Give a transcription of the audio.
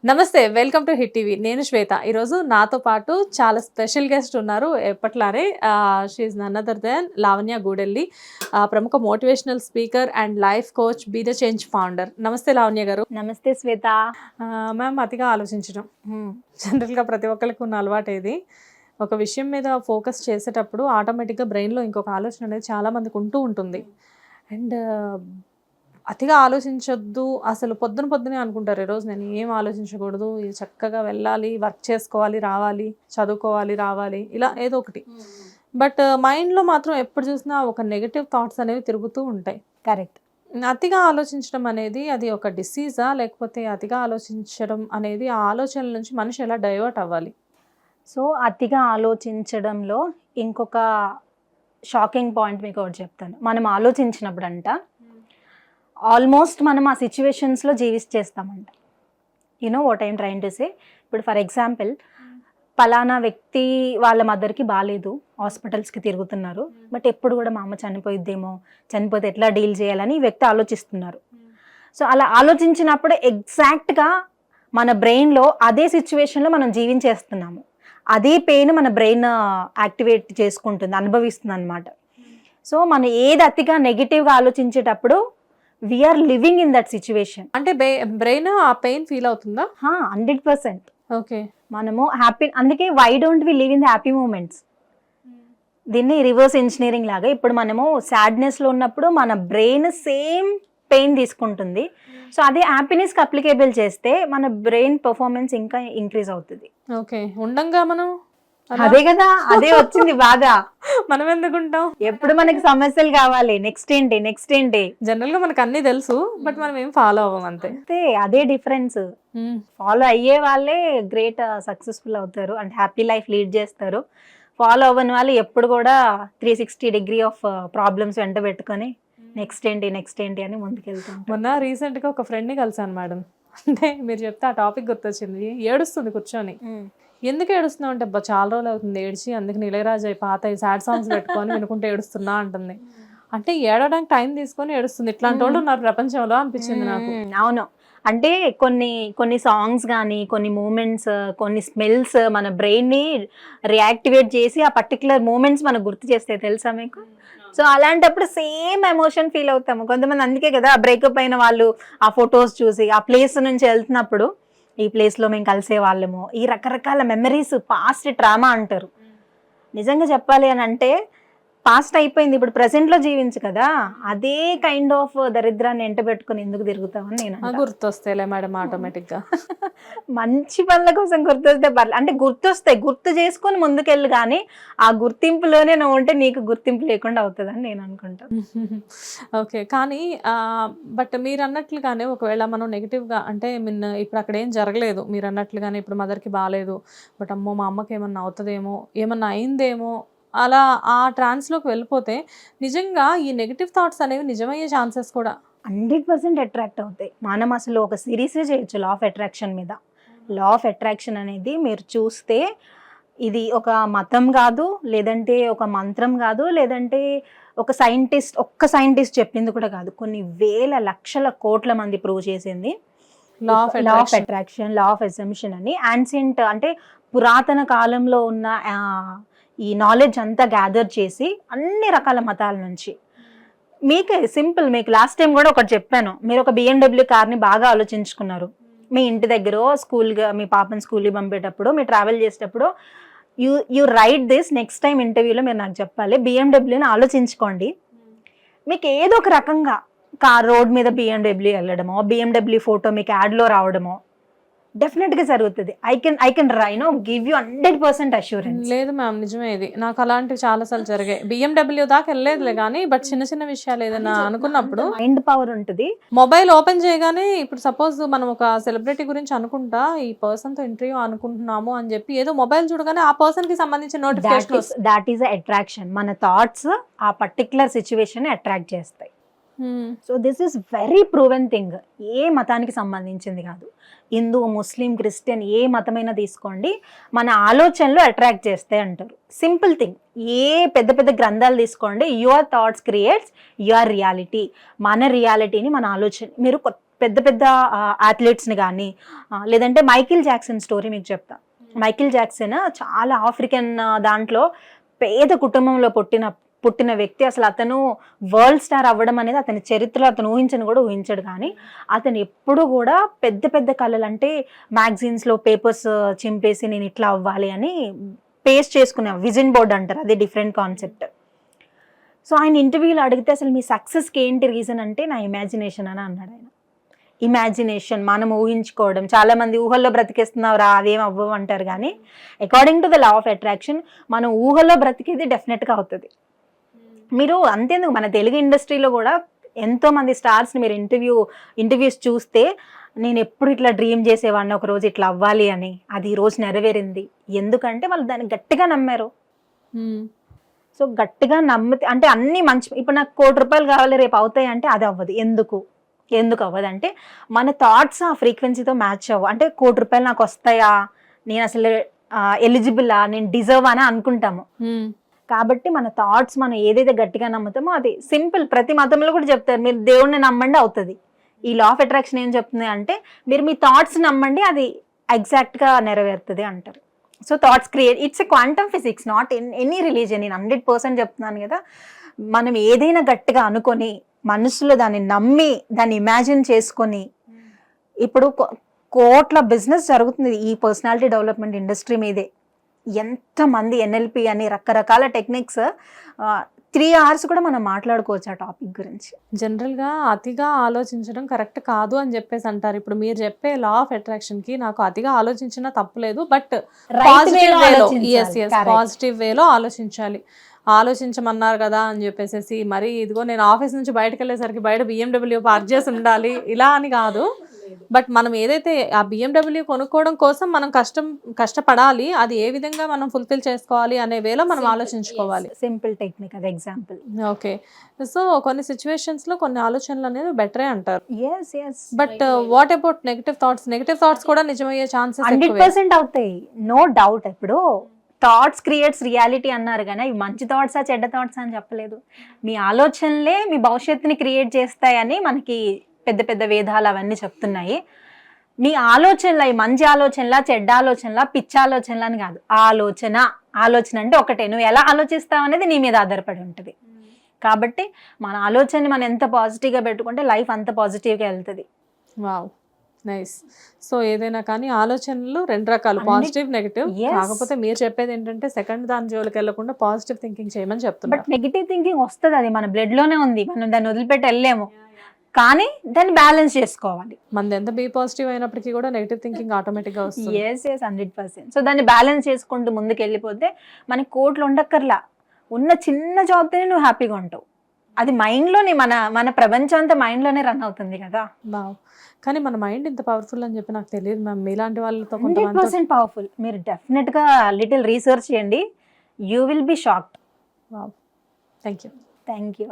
నమస్తే, welcome to hit TV. నేను శ్వేత. ఈరోజు నాతో పాటు చాలా స్పెషల్ గెస్ట్ ఉన్నారు. ఎప్పట్లానే she none other than Lavanya Gudelli, ప్రముఖ motivational speaker and life coach, be the change founder. నమస్తే లావణ్య గారు. నమస్తే శ్వేత. మ్యామ్, అతిగా ఆలోచించడం జనరల్గా ప్రతి ఒక్కరికి ఉన్న అలవాటు ఇది. ఒక విషయం మీద ఫోకస్ చేసేటప్పుడు ఆటోమేటిక్గా బ్రెయిన్లో ఇంకొక ఆలోచన అనేది చాలా మందికి ఉంటూ ఉంటుంది. అండ్ అతిగా ఆలోచించొద్దు, అసలు పొద్దునే అనుకుంటారు ఈరోజు నేను ఏం ఆలోచించకూడదు, ఇది చక్కగా వెళ్ళాలి, వర్క్ చేసుకోవాలి, రావాలి, చదువుకోవాలి, రావాలి, ఇలా ఏదో ఒకటి. బట్ మైండ్లో మాత్రం ఎప్పుడు చూసినా ఒక నెగటివ్ థాట్స్ అనేవి తిరుగుతూ ఉంటాయి. కరెక్ట్. అతిగా ఆలోచించడం అనేది అది ఒక డిసీజా, లేకపోతే అతిగా ఆలోచించడం అనేది ఆ ఆలోచనల నుంచి మనిషి ఎలా డైవర్ట్ అవ్వాలి? సో అతిగా ఆలోచించడంలో ఇంకొక షాకింగ్ పాయింట్ మీకు ఒకటి చెప్తాను. మనం ఆలోచించినప్పుడు అంట ఆల్మోస్ట్ మనం ఆ సిచ్యువేషన్స్లో జీవించేస్తామంట. You know what I'm trying to say. ఇప్పుడు ఫర్ ఎగ్జాంపుల్, పలానా వ్యక్తి వాళ్ళ మదర్కి బాగాలేదు, హాస్పిటల్స్కి తిరుగుతున్నారు, బట్ ఎప్పుడు కూడా మా అమ్మ చనిపోయిద్దేమో, చనిపోతే ఎట్లా డీల్ చేయాలని ఈ వ్యక్తి ఆలోచిస్తున్నారు. సో అలా ఆలోచించినప్పుడు ఎగ్జాక్ట్గా మన బ్రెయిన్లో అదే సిచ్యువేషన్లో మనం జీవించేస్తున్నాము. అదే పెయిన్ మన బ్రెయిన్ యాక్టివేట్ చేసుకుంటుంది, అనుభవిస్తుంది అనమాట. సో మనం ఏది అతిగా నెగిటివ్గా ఆలోచించేటప్పుడు we are living in that situation. అంటే బ్రెయిన్ ఆ పెయిన్ ఫీల్ అవుతుందా? 100%. ఓకే. మనము హ్యాపీ, అందుకే why don't we live in the happy moments. దీన్ని రివర్స్ ఇంజనీరింగ్ లాగా ఇప్పుడు మనము సాడ్నెస్లో ఉన్నప్పుడు మన బ్రెయిన్ సేమ్ పెయిన్ తీసుకుంటుంది. సో అదే హ్యాపీనెస్కి అప్లికేబుల్ చేస్తే మన బ్రెయిన్ పర్ఫార్మెన్స్ ఇంకా ఇంక్రీజ్ అవుతుంది. ఓకే. ఉండంగా మనం అదే కదా, అదే వచ్చింది బాధ. మనం ఎందుకుంటాం? ఎప్పుడు మనకి సమస్యలు కావాలి, నెక్స్ట్ ఏంటి. జనరల్ గా మనకు అన్ని తెలుసు, బట్ మనం ఏం ఫాలో అవ్వం అంతే. అదే డిఫరెన్స్. ఫాలో అయ్యే వాళ్ళే గ్రేట్ సక్సెస్ఫుల్ అవుతారు అండ్ హ్యాపీ లైఫ్ లీడ్ చేస్తారు. ఫాలో అవ్వని వాళ్ళు ఎప్పుడు కూడా 360 డిగ్రీ ఆఫ్ ప్రాబ్లమ్స్ వెంట పెట్టుకొని నెక్స్ట్ ఏంటి అని ముందుకెళ్తాం. మొన్న రీసెంట్ గా ఒక ఫ్రెండ్ ని కలిసాను మేడం. అంటే మీరు చెప్తే ఆ టాపిక్ గుర్తొచ్చింది. ఏడుస్తుంది కూర్చొని. ఎందుకు ఏడుస్తున్నావు అంటే, చాలా రోజులు అవుతుంది ఏడ్చి, అందుకు ఇళయరాజా పాత సాడ్ సాంగ్స్ పెట్టుకొని వినుకుంటే ఏడుస్తున్నా అంటుంది. అంటే ఏడవడానికి టైం తీసుకొని ఏడుస్తుంది. ఇట్లాంటి వాళ్ళు ఉన్నారు ప్రపంచంలో అనిపించింది నాకు. అవును, అంటే కొన్ని సాంగ్స్ కానీ, కొన్ని మూమెంట్స్, కొన్ని స్మెల్స్ మన బ్రెయిన్ని రియాక్టివేట్ చేసి ఆ పర్టికులర్ మూమెంట్స్ మనకు గుర్తు చేస్తాయి, తెలుసా మీకు? సో అలాంటప్పుడు సేమ్ ఎమోషన్ ఫీల్ అవుతాము. కొంతమంది అందుకే కదా బ్రేకప్ అయిన వాళ్ళు ఆ ఫొటోస్ చూసి ఆ ప్లేస్ నుంచి వెళ్తున్నప్పుడు, ఈ ప్లేస్లో మేము కలిసే వాళ్ళము, ఈ రకరకాల మెమరీస్, పాస్ట్ ట్రామా అంటారు. నిజంగా చెప్పాలి అని అంటే పాస్ట్ అయిపోయింది, ఇప్పుడు ప్రెసెంట్లో జీవించు కదా. అదే కైండ్ ఆఫ్ దరిద్రాన్ని ఎంట పెట్టుకుని ఎందుకు తిరుగుతామని నేను గుర్తొస్తాయిలే మేడం ఆటోమేటిక్ గా. మంచి పనుల కోసం గుర్తొస్తే అంటే గుర్తొస్తాయి, గుర్తు చేసుకొని ముందుకెళ్ళు. కానీ ఆ గుర్తింపులోనే నువ్వు ఉంటే నీకు గుర్తింపు లేకుండా అవుతుందని నేను అనుకుంటాను. ఓకే. కానీ బట్ మీరు అన్నట్లుగానే ఒకవేళ మనం నెగిటివ్గా అంటే ఇప్పుడు అక్కడ ఏం జరగలేదు, మీరు అన్నట్లుగానే ఇప్పుడు మదర్కి బాగాలేదు, బట్ అమ్మో మా అమ్మకి ఏమన్నా అవుతుందేమో, ఏమన్నా అయిందేమో, అలా ఆ ట్రాన్స్లోకి వెళ్ళిపోతే నిజంగా ఈ నెగిటివ్ థాట్స్ అనేవి నిజమయ్యే ఛాన్సెస్ కూడా 100% అట్రాక్ట్ అవుతాయి. మనం అసలు ఒక సిరీసే చేయొచ్చు లా ఆఫ్ అట్రాక్షన్ మీద. లా ఆఫ్ అట్రాక్షన్ అనేది మీరు చూస్తే ఇది ఒక మతం కాదు, లేదంటే ఒక మంత్రం కాదు, లేదంటే ఒక్క సైంటిస్ట్ చెప్పింది కూడా కాదు. కొన్ని వేల లక్షల కోట్ల మంది ప్రూవ్ చేసింది law of attraction, law of assumption అని. యాన్సియంట్ అంటే పురాతన కాలంలో ఉన్న ఈ నాలెడ్జ్ అంతా గ్యాదర్ చేసి అన్ని రకాల మతాల నుంచి. మీకే సింపుల్, మీకు లాస్ట్ టైం కూడా ఒకటి చెప్పాను. మీరు ఒక BMW కార్ని బాగా ఆలోచించుకున్నారు. మీ ఇంటి దగ్గర స్కూల్గా మీ పాపని స్కూల్కి పంపేటప్పుడు, మీరు ట్రావెల్ చేసేటప్పుడు you right this. Next time ఇంటర్వ్యూలో మీరు నాకు చెప్పాలి, BMWని ఆలోచించుకోండి. మీకు ఏదో ఒక రకంగా రోడ్ మీద BMW వెళ్ళడమో, BMW ఫోటో మీకు యాడ్లో రావడమో డెఫినెట్గా జరుగుతుంది. I can give you 100% assurance. లేదు మ్యామ్, నిజమే ఇది. నాకు అలాంటివి చాలాసార్లు జరిగాయి. BMW దాకా వెళ్ళలేదులే కానీ, బట్ చిన్న విషయాలు ఏదైనా అనుకున్నప్పుడు మైండ్ పవర్ ఉంటుంది. మొబైల్ ఓపెన్ చేయగానే, ఇప్పుడు సపోజ్ మనం ఒక సెలబ్రిటీ గురించి అనుకుంటా, ఈ పర్సన్తో ఇంటర్వ్యూ అనుకుంటున్నాము అని చెప్పి ఏదో మొబైల్ చూడగానే ఆ పర్సన్కి సంబంధించిన నోటిఫికేషన్, దాట్ ఈస్ అట్రాక్షన్. మన థాట్స్ ఆ పర్టికులర్ సిచ్యువేషన్ అట్రాక్ట్ చేస్తాయి. So this is very proven thing. ఏ మతానికి సంబంధించింది కాదు, హిందూ, ముస్లిం, క్రిస్టియన్, ఏ మతమైనా తీసుకోండి, మన ఆలోచనలు అట్రాక్ట్ చేస్తాయి అంటారు. Simple thing. ఏ పెద్ద గ్రంథాలు తీసుకోండి, your thoughts creates your reality. మన రియాలిటీని మన ఆలోచన. మీరు పెద్ద పెద్ద అథ్లెట్స్ని కానీ లేదంటే మైకిల్ జాక్సన్ స్టోరీ మీకు చెప్తా. మైకిల్ జాక్సన్ చాలా ఆఫ్రికన్ దాంట్లో పేద కుటుంబంలో పుట్టిన వ్యక్తి. అసలు అతను వరల్డ్ స్టార్ అవ్వడం అనేది అతని చరిత్రలో అతను ఊహించడు. కానీ అతను ఎప్పుడు కూడా పెద్ద పెద్ద కళలు, అంటే మ్యాగజైన్స్లో పేపర్స్ చింపేసి నేను ఇట్లా అవ్వాలి అని పేస్ట్ చేసుకునే విజన్ బోర్డ్ అంటారు, అదే డిఫరెంట్ కాన్సెప్ట్. సో ఆయన ఇంటర్వ్యూలో అడిగితే అసలు మీ సక్సెస్కి ఏంటి రీజన్ అంటే నా ఇమాజినేషన్ అని అన్నాడు ఆయన. ఇమాజినేషన్, మనం ఊహించుకోవడం. చాలా మంది ఊహల్లో బ్రతికేస్తున్నావురా అదేం అవ్వవు అంటారు, కానీ according to the law of attraction మనం ఊహల్లో బ్రతికేది డెఫినెట్గా అవుతుంది. మీరు అంతేందుకు మన తెలుగు ఇండస్ట్రీలో కూడా ఎంతో మంది స్టార్స్ని మీరు ఇంటర్వ్యూస్ చూస్తే నేను ఎప్పుడు ఇట్లా డ్రీమ్ చేసేవాడిని ఒక రోజు ఇట్లా అవ్వాలి అని, అది ఈ రోజు నెరవేరింది. ఎందుకంటే వాళ్ళు దాన్ని గట్టిగా నమ్మారు. సో గట్టిగా నమ్మితే అంటే అన్ని మంచి, ఇప్పుడు నాకు ₹1,00,00,000 కావాలి రేపు అవుతాయి అంటే అది అవ్వదు. ఎందుకు అవ్వదు అంటే మన థాట్స్ ఆ ఫ్రీక్వెన్సీతో మ్యాచ్ అవ్వవు. అంటే ₹1,00,00,000 నాకు వస్తాయా, నేను అసలు ఎలిజిబుల్లా, నేను డిజర్వ్ అని అనుకుంటాము. కాబట్టి మన థాట్స్ మనం ఏదైతే గట్టిగా నమ్ముతామో అది సింపుల్. ప్రతి మతంలో కూడా చెప్తారు మీరు దేవుణ్ణి నమ్మండి అవుతుంది. ఈ లా ఆఫ్ అట్రాక్షన్ ఏం చెప్తుంది అంటే మీరు మీ థాట్స్ నమ్మండి అది ఎగ్జాక్ట్గా నెరవేరుతుంది అంటారు. So thoughts create, it's a quantum physics, not in any religion. నేను 100% చెప్తున్నాను కదా. మనం ఏదైనా గట్టిగా అనుకొని మనసులో దాన్ని నమ్మి దాన్ని ఇమాజిన్ చేసుకొని, ఇప్పుడు కోట్ల బిజినెస్ జరుగుతుంది ఈ పర్సనాలిటీ డెవలప్మెంట్ ఇండస్ట్రీ మీదే. ఎంతమంది NLP అని రకరకాల టెక్నిక్స్, 3 hours కూడా మనం మాట్లాడుకోవచ్చు ఆ టాపిక్ గురించి. జనరల్గా అతిగా ఆలోచించడం కరెక్ట్ కాదు అని చెప్పేసి అంటారు. ఇప్పుడు మీరు చెప్పే లా ఆఫ్ అట్రాక్షన్కి నాకు అతిగా ఆలోచించినా తప్పులేదు, బట్ పాజిటివ్ వేలో ఆలోచించాలి. ఆలోచించమన్నారు కదా అని చెప్పేసి మరి ఇదిగో నేను ఆఫీస్ నుంచి బయటకు వెళ్ళేసరికి బయట BMW పార్క్ చేసి ఉండాలి ఇలా అని కాదు. బట్ మనం ఏదైతే ఆ BMW కొనుక్కోవడం కోసం మనం కష్టపడాలి, అది ఏ విధంగా మనం ఫుల్ఫిల్ చేసుకోవాలి అనే వేలో మనం ఆలోచించుకోవాలి. సింపుల్ టెక్నిక్, అది ఎగ్జాంపుల్. ఓకే, సో కొన్ని సిచ్యువేషన్స్ లో కొన్ని ఆలోచనలు అనేది బెటరే అంటారు. But what about negative thoughts కూడా నిజమయ్యే ఛాన్సెస్ 100% అవుతాయి, నో డౌట్. ఇప్పుడు థాట్స్ క్రియేట్స్ రియాలిటీ అన్నారు కానీ అవి మంచి థాట్సా చెడ్డ థాట్సా అని చెప్పలేదు. మీ ఆలోచనలే మీ భవిష్యత్తుని క్రియేట్ చేస్తాయని మనకి పెద్ద పెద్ద వేదాలు అవన్నీ చెప్తున్నాయి. మీ ఆలోచనలు అవి మంచి ఆలోచనలా చెడ్డ ఆలోచనలా పిచ్చి ఆలోచనలా అని కాదు. ఆలోచన అంటే ఒకటే, నువ్వు ఎలా ఆలోచిస్తావు అనేది నీ మీద ఆధారపడి ఉంటుంది. కాబట్టి మన ఆలోచనని మనం ఎంత పాజిటివ్గా పెట్టుకుంటే లైఫ్ అంత పాజిటివ్గా వెళ్తుంది. Wow, nice. సో ఏదైనా కానీ ఆలోచనలు 2 రకాలు, పాజిటివ్ నెగిటివ్. కాకపోతే మీరు చెప్పేది ఏంటంటే సెకండ్ దాని జోలికి వెళ్ళకుండా పాజిటివ్ థింకింగ్ చేయమని చెప్తున్నారు. బట్ నెగిటివ్ థింకింగ్ వస్తుంది, అది మన బ్లడ్ లోనే ఉంది, మనం దాన్ని వదిలిపెట్టి వెళ్ళలేము. కానీ దాన్ని బ్యాలెన్స్ చేసుకోవాలి. మనది ఎంత బీ పాజిటివ్ అయినప్పటికీ కూడా నెగిటివ్ థింకింగ్ ఆటోమేటిక్గా వస్తుంది. 100%. సో దాన్ని బ్యాలెన్స్ చేసుకుంటూ ముందుకు వెళ్ళిపోతే మనకి కోట్లు ఉండక్కర్లా, ఉన్న చిన్న జాబ్తోనే నువ్వు హ్యాపీగా ఉంటావు. అది మైండ్లోనే, మన ప్రపంచం అంతా మైండ్లోనే రన్ అవుతుంది కదా. వావ్, కానీ మన మైండ్ ఇంత పవర్ఫుల్ అని చెప్పి నాకు తెలియదు మ్యామ్. మీలాంటి వాళ్ళతో 100% పవర్ఫుల్. మీరు డెఫినెట్గా లిటిల్ రీసెర్చ్ చేయండి, you will be shocked. Wow, thank you.